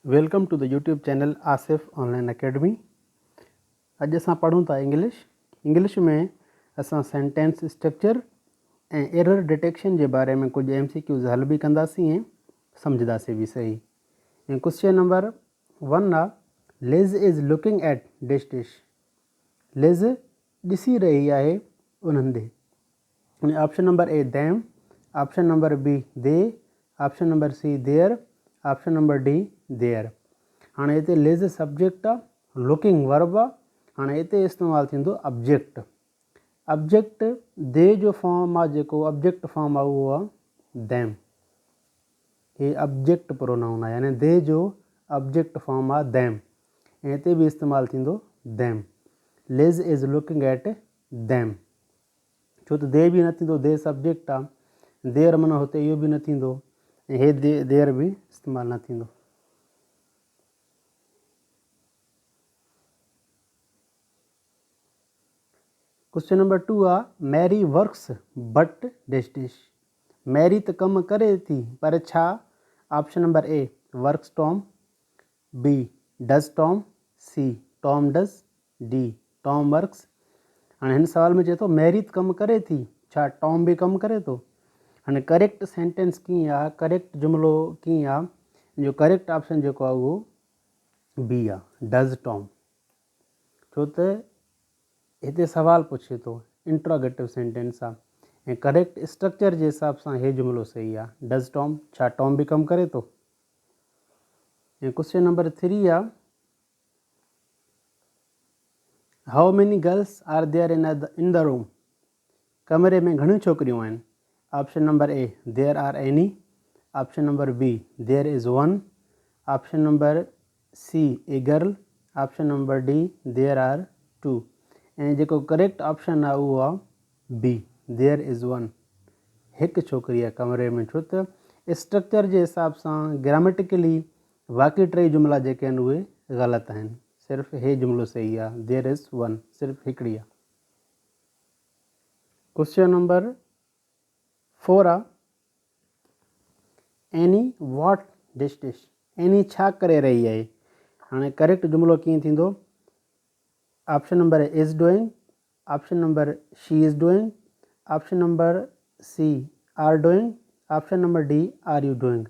Welcome to the YouTube channel Asif online academy. अॼु असां पढ़ूं था इंग्लिश में असां सेंटेंस स्ट्रक्चर ऐं एरर डिटेक्शन जे बारे में कुछ MCQs हल भी कंदासीं ऐं सम्झंदासीं भी सही। ऐं क्वेश्चन नंबर 1 आहे Liz is looking at dash dash. Liz ॾिसी रही आहे उन्हनि ॾे। Option number A them, option number B they, option number C there, option number D there. हाँ इतने लिज सब्जेक्ट आ, लुकिंग वर्ब आ। हाँ इतने इस्तेमाल थींदो ऑब्जेक्ट। ऑब्जेक्ट दे जो फॉर्म आ, जो ऑब्जेक्ट फॉर्म आ वो आ दैम। ये ऑब्जेक्ट प्रोनाउन है, यानी दे जो ऑब्जेक्ट फॉर्म आ दैम। इतने भी इस्तेमाल थींदो them. Liz is looking at them. छो तो दे भी न थींदो, दे सब्जेक्ट आ। देर माना होते इहो भी न थींदो, हे देर भी इस्तेमाल न थींदो। क्वेश्चन नंबर 2 आ Mary works but dash dash. Mary तो कम करे थी पर छा? Option number A works Tom, B does Tom, C Tom does, D Tom works. हाँ हिन सवाल में चए तो मैरी तो कम करे थी, छा टॉम भी कम करे तो? हाँ करेक्ट सेंटेंस की आ, करेक्ट जुमलो की आ, जो करेक्ट ऑप्शन जो आ वो बी आ डज टॉम। छो तो इतने सवाल पूछे तो इंट्रोगेटिव सेंटेंस आ ऐं करेक्ट स्ट्रक्चर के हिसाब से ये जुमलो सही आ डज टॉम, छा टॉम भी कम करे तो? क्वेश्चन नंबर 3 आ how many girls are there in the room. कमरे में घणी छोकरियों आहिनि? Option number A there are any, option number B there is one, option number C a girl, option number D there are two. ऐं जेको correct option आहे उहो आहे बी देयर इज़ वन। हिकु छोकिरी आहे कमरे में। छो त स्ट्रक्चर जे हिसाब सां ग्रामेटिकली बाक़ी टे जुमला जेके आहिनि उहे ग़लति आहिनि, सिर्फ़ु हे जुमलो सही आहे देयर इज़ वन, सिर्फ़ु हिकिड़ी आहे। क्वेश्चन नंबर 4 आहे Annie what dash dash. Annie छा करे रही आहे? हाणे करेक्ट जुमलो कीअं थींदो? Option number is doing, option number she is doing, option number C are doing, option number D are you doing.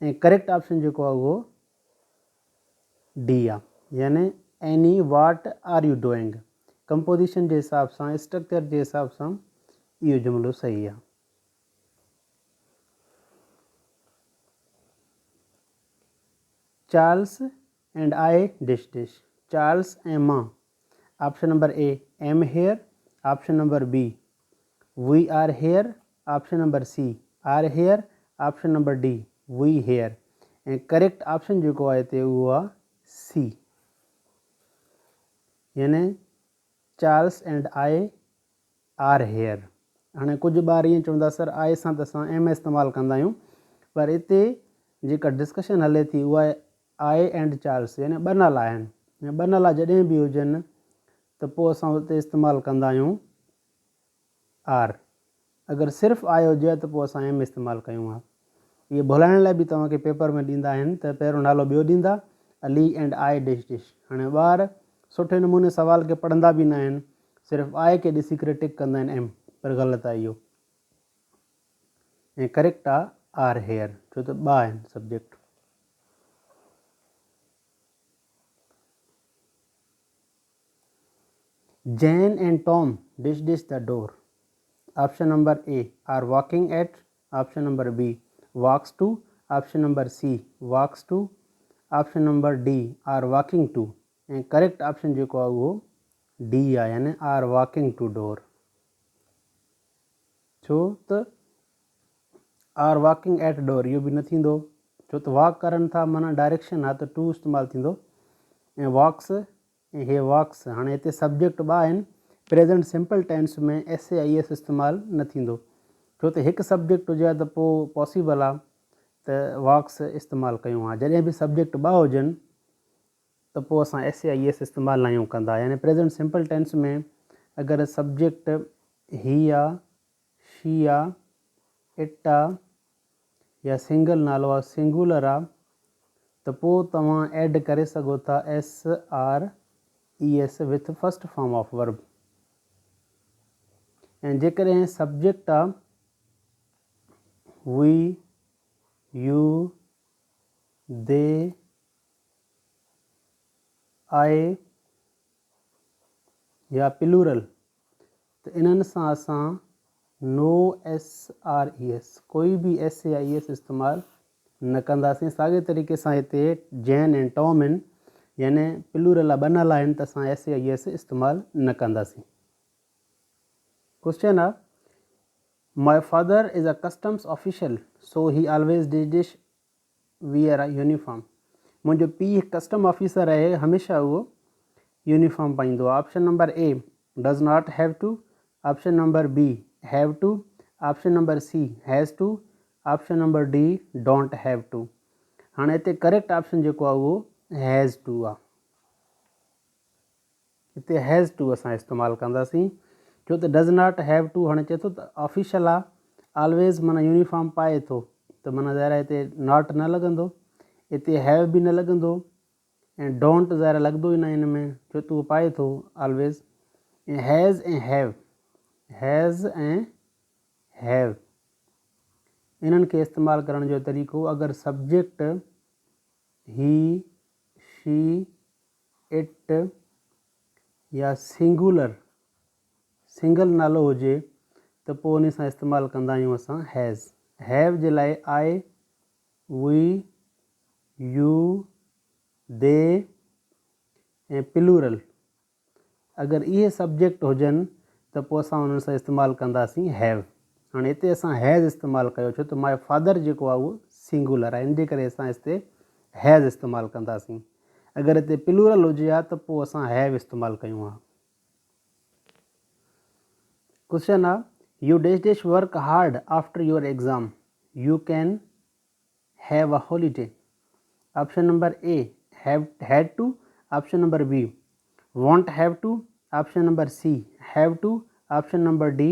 ऐं करेक्ट ऑप्शन जेको आहे उहो डी आहे, यानी Annie what are you doing. Composition के हिसाब से स्ट्रक्चर के हिसाब से यो जुमलो सही है। Charles and I dash dash. Charles and माँ। Option number A am here, option number B we are here, option number C are here, option number D we here. And correct option जो है वो आ C, यानी Charles and I are here. हाँ कुछ बार ये चवंदा सर आई सां त असां एम इस्तेमाल कंदा आहियूं, पर इते जेका डिस्कशन हले थी उहा आई एंड चार्ल्स, यानी ॿ नाला आहिनि, ॿ नाला जॾहिं बि हुजनि त पोइ असां उते इस्तेमालु कंदा आहियूं आर। अगरि सिर्फ़ु आई हुजे त पोइ असां एम इस्तेमालु कयूं हा। इहे भुलाइण लाइ बि तव्हांखे पेपर में ॾींदा आहिनि त पहिरियों नालो ॿियो ॾींदा Ali and I dash dish. हाणे ॿार सुठे नमूने सवाल खे पढ़ंदा बि न आहिनि, सिर्फ़ु आई खे ॾिसी करे टिक कंदा आहिनि एम, पर ग़लति आहे इहो। ऐं करेक्ट आहे आर हेयर, छो त ॿ आहिनि subject. Jane and Tom dash dash the door. Option number A are walking at, option number B walks to, option number C walks to, option number D are walking to. ऐं correct option जेको आहे उहो D आहे, यानी R walking two door. छो त R walking eight door इहो बि न थींदो, छो त वॉक करनि था माना डायरेक्शन आहे त टू इस्तेमालु थींदो, ऐं वॉक्स ऐं हे वॉक्स। हाणे हिते सब्जेक्ट ॿ आहिनि, प्रेजेंट सिंपल टेंस में SAIS इस्तेमालु न थींदो, छो त हिकु सब्जेक्ट हुजे त पोइ पॉसिबल आहे त वॉक्स इस्तेमालु कयूं हा। जॾहिं बि सब्जेक्ट ॿ हुजनि त पोइ असां SAIS इस्तेमालु न आहियूं कंदा, यानी प्रेजेंट सिंपल टेंस में अगरि सब्जेक्ट ही आहे, शी आहे, इट आहे, या सिंगल नालो आहे, सिंगुलर आहे, त पोइ तव्हां ऐड करे सघो था SRES with first form of verb. ऐं जेकॾहिं सब्जेक्ट आहे वी, यू, दे, आई या प्लूरल, त इन्हनि सां असां नो SRES कोई बि S या ES इस्तेमालु न कंदासीं। साॻे तरीक़े सां हिते जैन ऐं टॉम आहिनि, यानी प्लूरल बनल आहिनि, त असां S या ES इस्तेमालु न कंदासीं। क्वेश्चन आहे my father is a customs official so ही always dish wear a uniform. मुंहिंजो पीउ कस्टम ऑफिसर आहे, हमेशह उहो यूनिफॉर्म पाईंदो आहे। Option number A does not have to, option number B have to, option number C has to, option number D don't have to. हाणे हिते correct option जेको आहे उहो हैज़ टू आहे। हिते हैज़ टू असां इस्तेमालु कंदासीं, छो त डज़ नॉट हैव टू हाणे चए थो त ऑफिशियल आहे, ऑलवेज़ माना यूनिफॉर्म पाए थो, त माना ज़ाहिर हिते नॉट न लॻंदो, हिते हैव बि न लॻंदो, ऐं डोंट ज़ाहिर लॻंदो ई न हिन में, छो त उहो पाए थो ऑलवेज़। ऐं हैज़ ऐं हैव, हैज़ ऐं हैव इन्हनि खे इस्तेमालु करण जो तरीक़ो, अगरि सब्जेक्ट ही, शी, इट या सिंगुलर सिंगल नालो हुजे त पोइ उन सां इस्तेमालु कंदा आहियूं असां हैज़। हैव जे लाइ आई, वी, यू, दे ऐं प्लूरल, अगरि इहे सब्जेक्ट हुजनि त पोइ असां उन्हनि सां इस्तेमालु कंदासीं हैव। हाणे हिते असां हैज़ इस्तेमालु कयो, छो त माई फादर जेको आहे उहो सिंगुलर आहे, इन जे करे असां हिते हैज़ इस्तेमालु कंदासीं। अगरि हिते प्लूरल हुजे हा त पोइ असां हैव इस्तेमालु कयूं हा। क्वेश्चन आहे you dash dash work hard after your exam you can have a holiday. Option number A have had to, option number B won't have to, option number C have to, option number D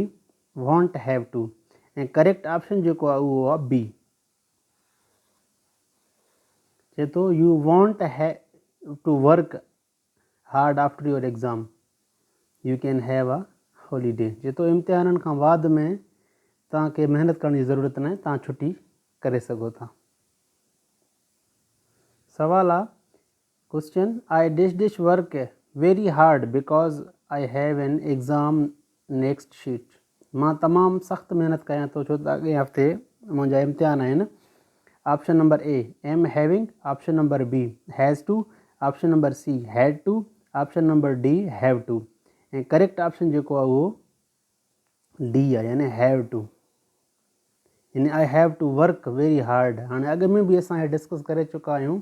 won't have to. ऐं correct option जेको आहे उहो आहे B. चए थो you won't have to work hard after your exam you can have a holiday. चए थो इम्तिहाननि खां बाद में तव्हांखे महिनत करण जी ज़रूरत न आहे, तव्हां छुटी करे सघो था। सवाल आहे question I dash dish work very hard because I have an exam next sheet. मां तमामु सख़्तु महिनत कयां थो छो त अॻे हफ़्ते मुंहिंजा इम्तिहान आहिनि। Option number A am having, option number B has to, option number C had to, option number D have to. ऐं करेक्ट ऑप्शन जेको आहे उहो डी आहे, यानी हैव टू, यानी I have to work very hard. हाणे अॻु में बि असां डिस्कस करे चुका आहियूं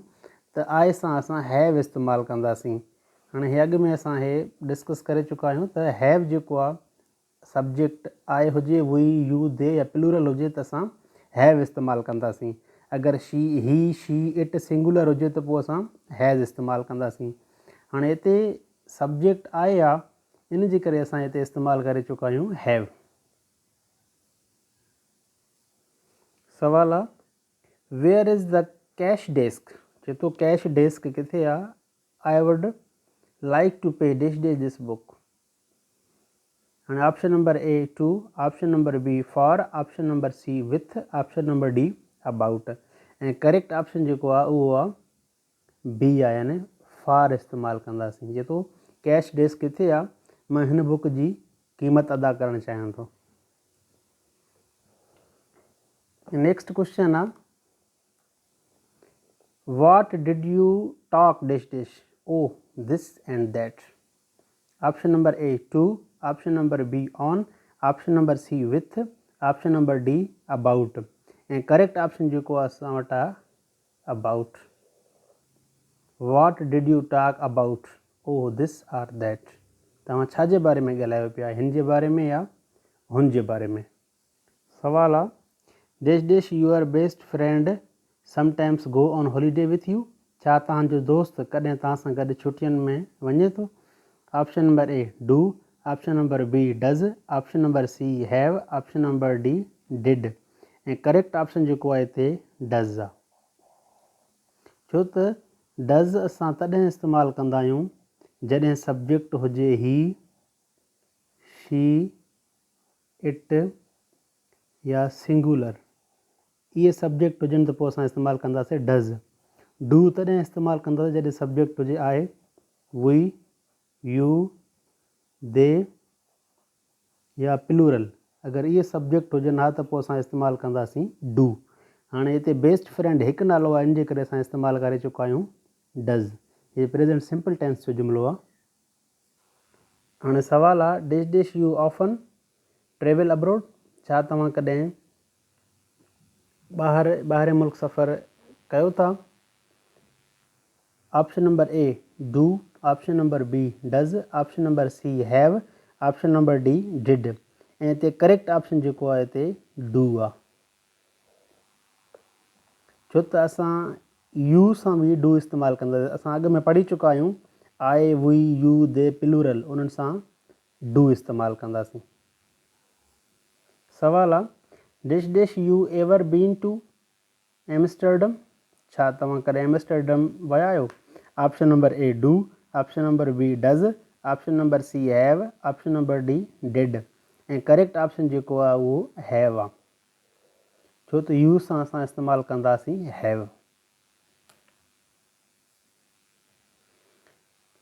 त आई सां असां हैव इस्तेमालु कंदासीं। हाणे हे अॻु में असां हे डिस्कस करे चुका आहियूं त हैव जेको आहे सब्जेक्ट आई हुजे, वी, यू, दे या प्लूरल हुजे त असां हैव इस्तेमालु कंदासीं। अगरि शी, ही, शी, इट सिंगुलर हुजे त पोइ असां हैज़ इस्तेमालु कंदासीं। हाणे हिते सब्जेक्ट आई आहे, इन जे करे असां हिते इस्तेमालु करे चुका आहियूं हैव। सवाल आहे where is the cash desk. चए थो कैश डेस्क किथे आहे। I would like to pay dash dash this book. हाणे option number A to, option number B for, option number C with, option number D about. ऐं correct option जेको आहे उहो आहे बी आहे, यानी फॉर इस्तेमालु कंदासीं। चए थो कैश डेस्क किथे आहे, मां हिन बुक जी क़ीमत अदा करणु चाहियां थो। नेक्स्ट क्वेश्चन आहे What did you talk dash dash? Oh, this and that. Option number A to, option number B on, option number C with, option number D about. And correct option जेको असां वटि आहे about. What did you talk about? Oh, this or that. तव्हां छा जे बारे में ॻाल्हायो पिया, हिन जे बारे में या हुन जे बारे में। सवाल आहे dash dash your best friend sometimes go on holiday with U. छा तव्हांजो दोस्त कॾहिं तव्हां सां गॾु छुटियुनि में वञे थो। Option number A do, option number B does, option number C have, option number D did. ऐं करेक्ट ऑप्शन जेको आहे हिते डज़ आहे, छो त डज़ असां तॾहिं इस्तेमालु कंदा आहियूं जॾहिं सब्जेक्ट हुजे ही, शी, इट या सिंगुलर। इहे सब्जेक्ट हुजनि त पोइ असां इस्तेमालु कंदासीं डज़। डू तॾहिं इस्तेमालु कंदासीं जॾहिं सब्जेक्ट हुजे आहे वी, यू, दे या प्लूरल। अगरि इहे सब्जेक्ट हुजनि हा त पोइ असां इस्तेमालु कंदासीं डू। हाणे हिते बेस्ट फ्रेंड हिकु नालो आहे, इन जे करे असां इस्तेमालु करे चुका आहियूं डज़। हीअ प्रेज़ेंट सिंपल टेंस जो जुमिलो आहे। हाणे सवालु आहे dash dash you often travel abroad. छा तव्हां कॾहिं ॿाहिरि मुल्क सफ़र कयो था? Option number A do, option number B does, option number C have, option number D did. ऐं हिते करेक्ट ऑप्शन जेको आहे हिते डू आहे, छो त असां यू सां बि डू इस्तेमालु कंदासीं। असां अॻु में पढ़ी चुका आहियूं I, we, you, they, plural, उन्हनि सां डू इस्तेमालु कंदासीं। सवाल आहे dash dash you ever been to Amsterdam. छा तव्हां कॾहिं एम्स्टर्डम विया आहियो? Option number A do, option number B does, option number C have, option number D did. ऐं करेक्ट ऑप्शन जेको आहे उहो हैव आहे, छो त यू सां असां इस्तेमालु कंदासीं हैव।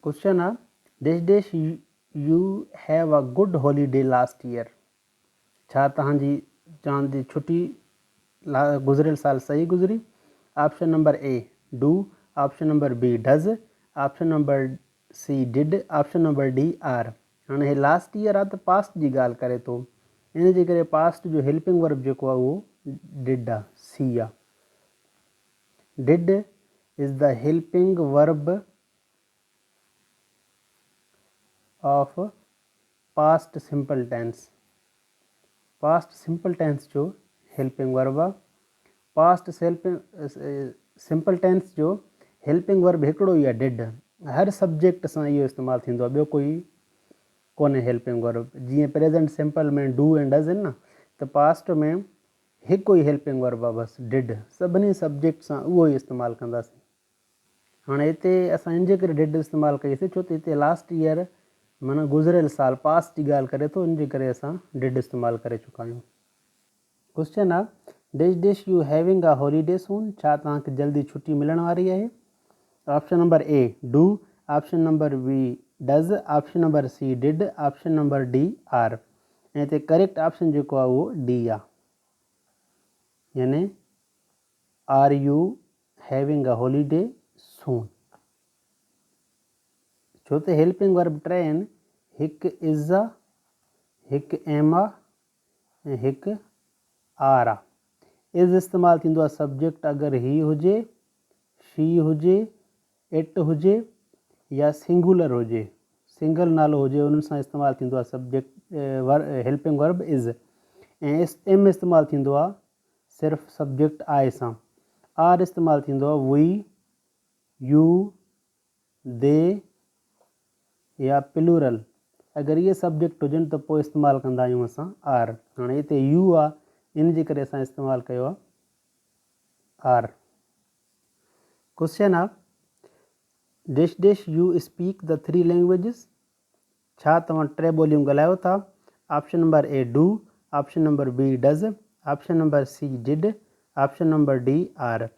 क्वेश्चन आहे dash dash you have a good holiday last year. छा तव्हांजी चांद जी छुटी गुज़िरियल साल सही गुज़री? Option number A do, option number B does, option number C did, option number D are. हाणे हे लास्ट ईयर आहे त पास्ट जी ॻाल्हि करे थो, इन जे करे पास्ट जो हेल्पिंग वर्ब जेको आहे उहो डिड आहे, सी आहे। Did is the helping verb of past simple tense. Past simple tense जो हेल्पिंग वर्ब आहे। पास्ट सिंपल टेंस जो हेल्पिंग वर्ब हिकिड़ो ई आहे डिड। हर सब्जेक्ट सां इहो इस्तेमालु थींदो आहे, ॿियो कोई कोन्हे हेल्पिंग वर्ब। जीअं प्रेज़ेंट सिंपल में डू ऐं डज़ आहिनि न, त पास्ट में हिकु ई हेल्पिंग वर्ब आहे बसि डिड। सभिनी सब्जेक्ट सां उहो ई इस्तेमालु कंदासीं। हाणे हिते असां इन जे करे डिड इस्तेमालु कईसीं छो त हिते लास्ट ईयर माना गुज़िरियल साल पास्ट जी ॻाल्हि करे थो, इन जे करे असां डिड इस्तेमालु करे चुका आहियूं। क्वेश्चन आहे dash dash you having a holiday soon. छा तव्हांखे जल्दी छुटी मिलण वारी आहे? Option number A do, option number B does, option number C did, option number D are. ऐं हिते करेक्ट ऑप्शन जेको आहे उहो डी आहे, यानी are you having a holiday soon. छो त हेल्पिंग वर्ब टे आहिनि, हिकु इज़ आहे, हिकु एम आहे ऐं हिकु आर आहे। इज़ इस्तेमालु थींदो आहे सब्जेक्ट अगरि ही हुजे, शी हुजे, इट हुजे या सिंगुलर हुजे, सिंगल नालो हुजे, उन्हनि सां इस्तेमालु थींदो आहे सब्जेक्ट हेल्पिंग वर्ब इज़। ऐं एम इस्तेमालु थींदो आहे सिर्फ़ु सब्जेक्ट आई सां। आर इस्तेमालु थींदो आहे वी, यू, दे या प्लूरल। अगरि इहे सब्जेक्ट हुजनि त पोइ इस्तेमालु कंदा आहियूं असां आर। हाणे हिते यू आहे, इन जे करे असां इस्तेमालु कयो आहे आर। क्वेश्चन आहे dash dash you speak the 3 languages. छा तव्हां 3 ॿोलियूं ॻाल्हायो था? Option number A do, option number B does, option number C did, option number D are.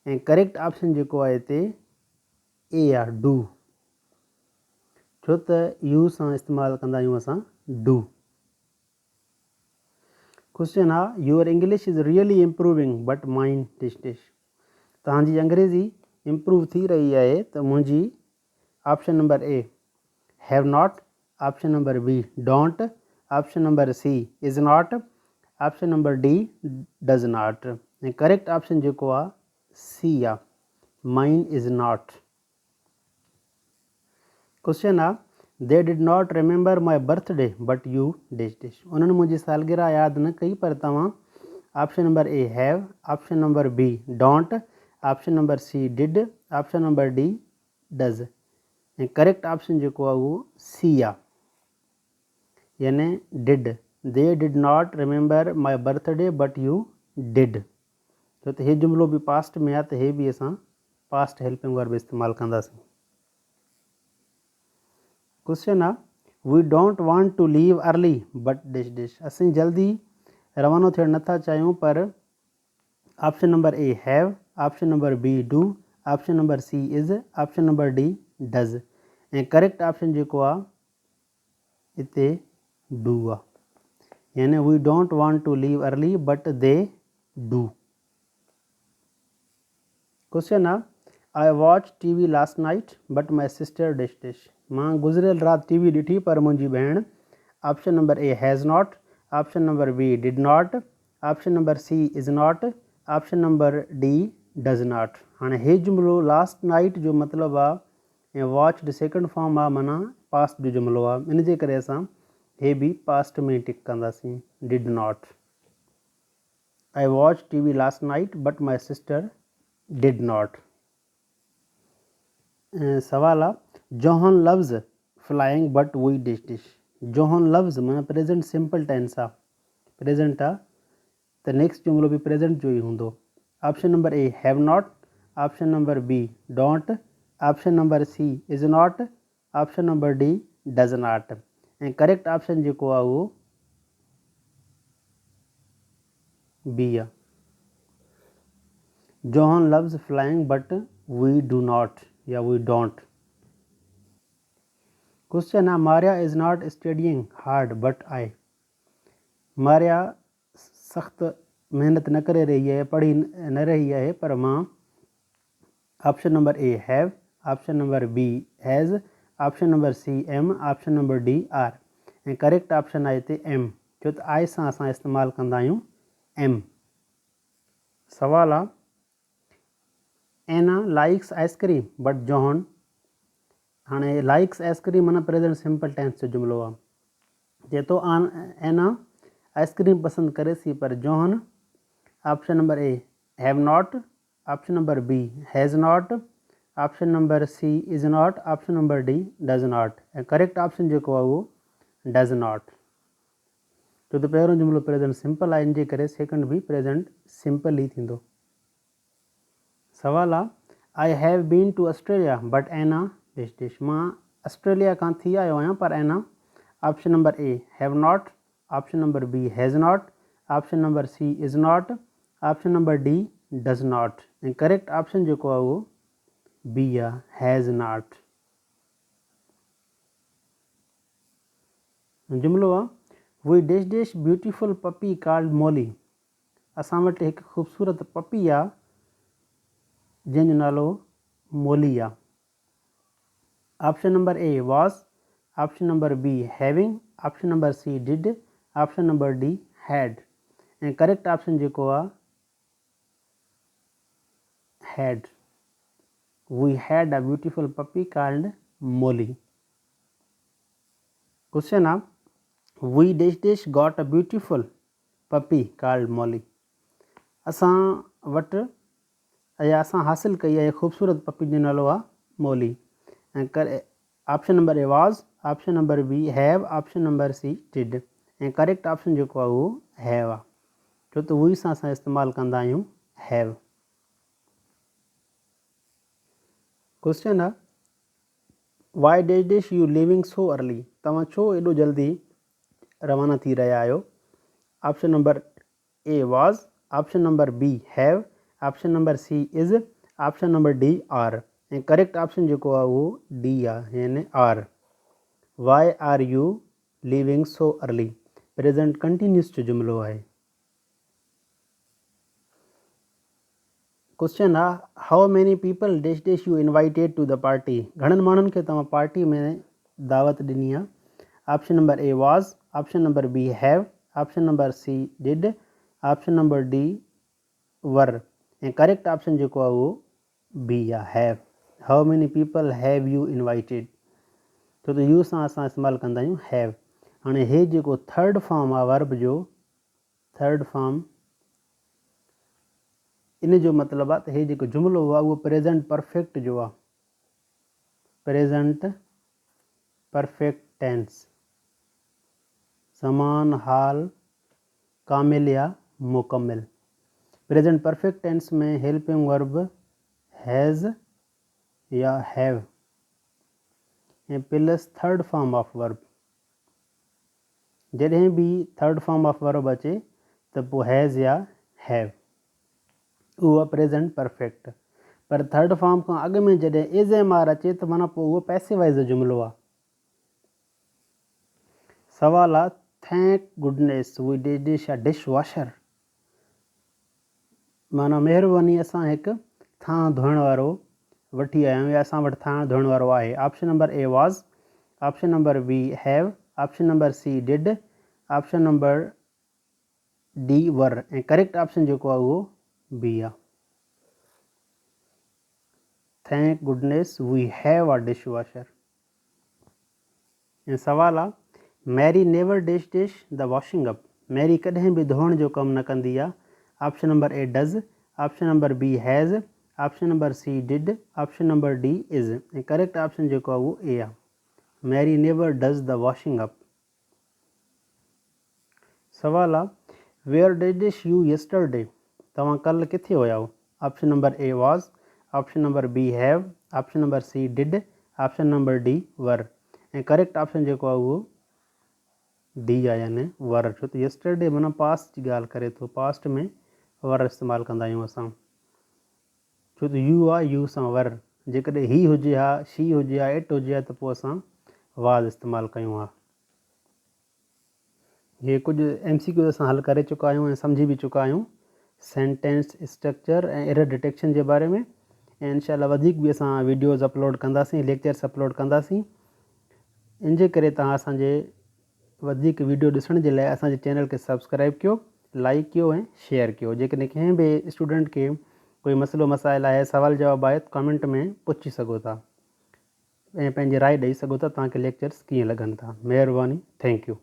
ऐं करेक्ट ऑप्शन जेको आहे हिते ए आहे, डू, छो त यू सां इस्तेमालु कंदा आहियूं असां डू। क्वेश्चन आहे your English is really improving but mine dash dash. तव्हांजी अंग्रेज़ी इम्प्रूव थी रही आहे त मुंहिंजी। Option number A have not, option number B don't, option number C is not, option number D does not. ऐं correct option जेको आहे सी आहे, माइन इज़ नॉट। क्वेश्चन आहे they did not remember my birthday but you dash dash. उन्हनि मुंहिंजी सालगिरह यादि न कई पर तव्हां। Option number A have, option number B don't, option number C did, option number D does. ऐं करेक्ट ऑप्शन जेको आहे उहो सी आहे, यानी did. They did not remember my birthday but you did. छो त हे जुमिलो बि पास्ट में आहे त हे बि असां पास्ट हेल्पिंग वर्ब इस्तेमाल कंदासीं। क्वेश्चन आहे we don't want to leave early but dash dash. असीं जल्दी रवानो थियण नथा चाहियूं पर option number A have, option number B do, option number C is, option number D does. ऐं करेक्ट ऑप्शन जेको आहे हिते डू आहे, यानी we don't want to leave early but they do. Question आहे I watch TV last night but my sister dash dash. मां गुज़िरियल राति टीवी ॾिठी पर मुंहिंजी भेण। Option number A has not, option number B did not, option number C is not, option number D does not. हाणे हे जुमिलो last night जो मतिलबु आहे ऐं वॉच सेकेंड फॉर्म आहे, माना पास्ट जो जुमिलो आहे, इन जे करे असां हे बि पास्ट में टिक कंदासीं, did not. I watch TV last night but my sister did not. सवाल आहे John loves flying but we dash dash. John loves माना प्रेजेंट सिंपल टेंस आहे, प्रेजेंट आहे त नेक्स्ट जुमिलो बि प्रेजेंट जो ई हूंदो। Option number A have not, option number B don't, option number C is not, option number D does not. ऐं करेक्ट ऑप्शन जेको आहे उहो बी आहे, John loves flying but we do not या वी डोंट। क्वेश्चन आहे Maria is not studying hard but I. Maria सख़्त मेहनत न करे रही है, पढ़ी न रही है, पर मां। Option number A have, option number B has, option number C am, option number D are. ऐं करेक्ट ऑप्शन आहे हिते एम, छो त आई सां असां इस्तेमालु कंदा आहियूं एम। सवाल आहे एना लाइक्स आइसक्रीम बट जॉन। हाणे लाइक्स आइसक्रीम माना प्रेजेंट सिंपल टेंस जो जुमिलो आहे, चए थो एना आइसक्रीम पसंदि करे सी पर John. Option number A have not, option number B has not, option number C is not, option number D does not. ऐं करेक्ट ऑप्शन जेको आहे उहो डज़ नॉट, छो त पहिरियों जुमिलो प्रेजेंट सिंपल आहे, इन जे करे सेकेंड बि प्रेजेंट सिंपल ई थींदो। सवाल आहे I have been to Australia but Anna dash dash. मां ऑस्ट्रेलिया खां थी आयो आहियां पर Anna. Option number A have not, option number B has not, option number C is not, option number D does not. ऐं correct option जेको आहे उहो बी आहे, हैज़ नॉट। जुमिलो आहे we dash dash beautiful puppy called Molly. असां वटि हिकु ख़ूबसूरत पपी आहे जंहिंजो नालो मोली आहे। Option number A was, option number B having, option number C did, option number D had. ऐं करेक्ट ऑप्शन जेको आहे had, we had a beautiful puppy called Molly. Question आहे we dash dash got a beautiful puppy called Molly. असां वटि या असां हासिलु कई आहे ख़ूबसूरत पपी जो नालो आहे मोली। ऐं करे option number A was, option number B have, option number C did. ऐं करेक्ट ऑप्शन जेको आहे उहो हैव आहे, छो त उहो ई सां असां इस्तेमालु कंदा आहियूं हैव। क्वेश्चन आहे why dash dash you leaving so early. तव्हां छो एॾो जल्दी रवाना थी रहिया आहियो। Option number A was, option number B have, option number C is, option number D are. ऐं करेक्ट ऑप्शन जेको आहे उहो डी आहे, यानी are. Why are you leaving so early present continuous जो जुमिलो आहे। क्वेश्चन आहे how many people dash dash you invited to the party. घणनि माण्हुनि खे तव्हां पार्टी में दावत ॾिनी आहे। Option number A was, option number B have, option number C did, option number D were. ऐं करेक्ट ऑप्शन जेको आहे उहो बी आहे, have. How many people have you invited, छो त यू सां असां इस्तेमालु कंदा आहियूं हैव। हाणे हे जेको थर्ड फॉर्म आहे वर्ब जो, थर्ड फॉर्म, इन जो मतिलबु आहे त हे जेको जुमिलो आहे उहो प्रेजेंट परफेक्ट जो आहे, प्रेजेंट परफेक्ट टेंस, समान हाल कामिल या मुकमिल। प्रेजेंट परफेक्ट टेंस में हेल्पिंग वर्ब हैज़ या हैव ऐं plus third form of verb. जॾहिं बि थर्ड फॉर्म ऑफ वर्ब अचे त पोइ हैज़ या हैव, उहो प्रेज़ेंट परफेक्ट। पर थर्ड फॉर्म खां अॻु में जॾहिं इज़ एम आर अचे त माना पोइ उहो पैसिवाइज़ जुमिलो आहे। सवाल आहे thank goodness we dash a dishwasher, माना महिरबानी असां हिकु थांह धोइण वारो वठी आया आहियूं या असां वटि थांह धोइण वारो आहे। Option number A was, option number B have, option number C did, option number D were ऐं करेक्ट ऑप्शन जेको आहे उहो बी आहे। Thank goodness we have a dishwasher. ऐं सवाल आहे Mary never dash the washing up, Mary कॾहिं बि धोइण जो कमु न कंदी आहे। Option number A does, option number B has, option number C did, option number D is ऐं करेक्ट ऑप्शन जेको आहे उहो ए आहे। Mary never does the washing up. सवाल आहे वेयर डिश यू यस्टरडे, तव्हां कल्ह किथे हुया हो। Option number A was, option number B have, option number C did, option number D were ऐं करेक्ट ऑप्शन जेको आहे उहो डी आहे यानी वर। छो त यस्टरडे माना पास्ट जी ॻाल्हि करे थो, पास्ट में वर इस्तेमालु कंदा आहियूं असां। छो त यू आहे यू सां वर, जेकॾहिं ही हुजे हा, शी हुजे हा, इट हुजे हा त पोइ असां वाज़ इस्तेमालु कयूं हा। इहे कुझु MCQ असां हल करे चुका आहियूं ऐं सम्झी बि चुका आहियूं सेंटेंस स्ट्रक्चर ऐं एरर डिटेक्शन जे बारे में। ऐं इनशाला वधीक बि असां वीडियोज़ अपलोड कंदासीं, लेक्चर्स अपलोड कंदासीं। इन जे करे तव्हां असांजे वधीक वीडियो ॾिसण जे लाइ असांजे चैनल खे सब्सक्राइब कयो, लाइक कयो ऐं शेयर कयो। जेकॾहिं कंहिं बि स्टूडेंट खे कोई मसइलो मसाइल आहे, सवाल जवाब आहे त कमेंट में पुछी सघो था ऐं पंहिंजी राय ॾेई सघो था तव्हांखे लेक्चर्स कीअं लॻनि था। महिरबानी, थैंक यू।